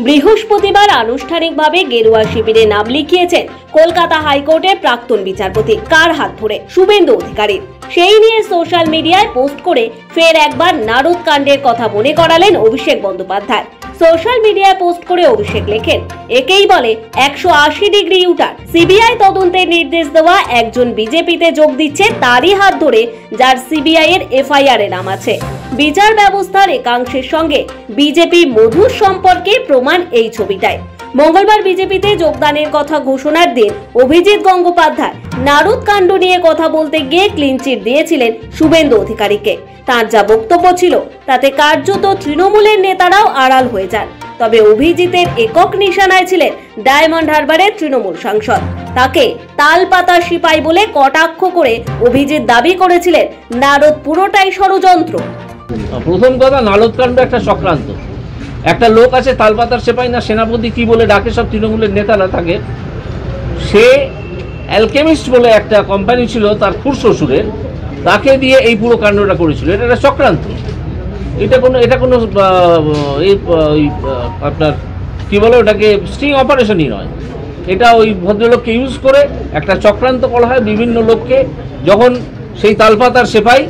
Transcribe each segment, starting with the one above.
বৃহস্পতিবার আনুষ্ঠানিকভাবে গেরুয়া শিবিরে নাম লিখিয়েছেন কলকাতা হাইকোর্টের প্রাক্তন বিচারপতি কার হাত ধরে শুভেন্দু অধিকারী। সেই নিয়ে সোশ্যাল মিডিয়ায় পোস্ট করে ফের একবার নারদ কাণ্ডের কথা মনে করালেন অভিষেক বন্দ্যোপাধ্যায়। সোশ্যাল মিডিয়ায় পোস্ট করে অভিষেক লেখেন, একেই বলে 180 ডিগ্রি ইউটার্ন। সিবিআই তদন্তের নির্দেশ দেওয়া একজন বিজেপিতে যোগ দিচ্ছে তারই হাত ধরে, যার সিবিআই এর এফআইআর এ নাম আছে। বিচার ব্যবস্থার একাংশের সঙ্গে বিজেপি মধুর সম্পর্কে প্রমাণ এই ছবিটায়। মঙ্গলবার বিজেপিতে যোগদানের কথা ঘোষণার দিন অভিজিৎ গঙ্গোপাধ্যায় নারদ কাণ্ড নিয়ে কথা বলতে গিয়ে ক্লিনচিট দিয়েছিলেন শুভেন্দু অধিকারীকে। তার যা বক্তব্য ছিল তাতে কার্যত তৃণমূলের নেতারাও আড়াল হয়ে যান। তবে অভিজিতের একক নিশানায় ছিলেন ডায়মন্ড হারবারের তৃণমূল সাংসদ। তাকে তালপাতা সিপাই বলে কটাক্ষ করে অভিজিৎ দাবি করেছিলেন নারদ পুরোটাই ষড়যন্ত্র। প্রথম কথা, নারদ কাণ্ড একটা চক্রান্ত। একটা লোক আছে তালপাতার সেপাই না সেনাপতি কি বলে ডাকে সব তৃণমূলের নেতারা থাকে, সে অ্যালকেমিস্ট বলে একটা কোম্পানি ছিল তার খুড়শ্বশুরের, তাকে দিয়ে এই পুরো কাণ্ডটা করেছিল। এটা একটা চক্রান্ত। এটা কোনো আপনার কি বলে ওটাকে স্টিং অপারেশনই নয়। এটা ওই ভদ্রলোককে ইউজ করে একটা চক্রান্ত করা হয় বিভিন্ন লোককে। যখন সেই তালপাতার সেপাই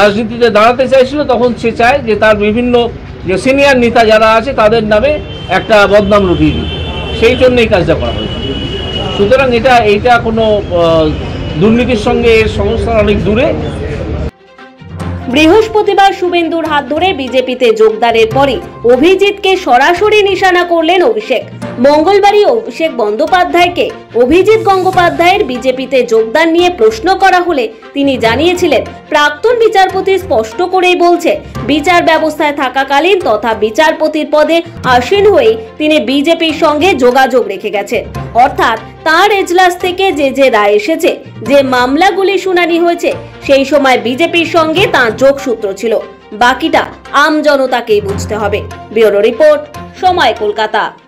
রাজনীতিতে দাঁড়াতে চাইছিল তখন সে চায় যে তার বিভিন্ন যে সিনিয়র নেতা যারা আছে তাদের নামে একটা বদনাম রটিয়ে দিতে, সেই জন্য এই কাজটা করা হয়েছে। সুতরাং এইটা কোনো দুর্নীতির সঙ্গে এর সংস্থান অনেক দূরে। বৃহস্পতিবার শুভেন্দুর হাত ধরে বিজেপিতে যোগদানের পরে অভিজিৎকে সরাসরি নিশানা করলেন অভিষেক। মঙ্গলবারই অভিষেক বন্দ্যোপাধ্যায়কে অভিজিৎ গঙ্গোপাধ্যায়ের বিজেপিতে যোগদান নিয়ে প্রশ্ন করা হলে তিনি জানিয়েছিলেন, প্রাক্তন বিচারপতি স্পষ্ট করেই বলছে বিচার ব্যবস্থায় থাকাকালীন তথা বিচারপতির পদে আসীন হয়ে তিনি বিজেপির সঙ্গে যোগাযোগ রেখে গেছেন। অর্থাৎ তার এজলাস থেকে যে রায় এসেছে, যে মামলাগুলি শুনানি হয়েছে, সেই সময় বিজেপির সঙ্গে তাঁর যোগসূত্র ছিল। বাকিটা আম জনতাকেই বুঝতে হবে। ব্যুরো রিপোর্ট, সময় কলকাতা।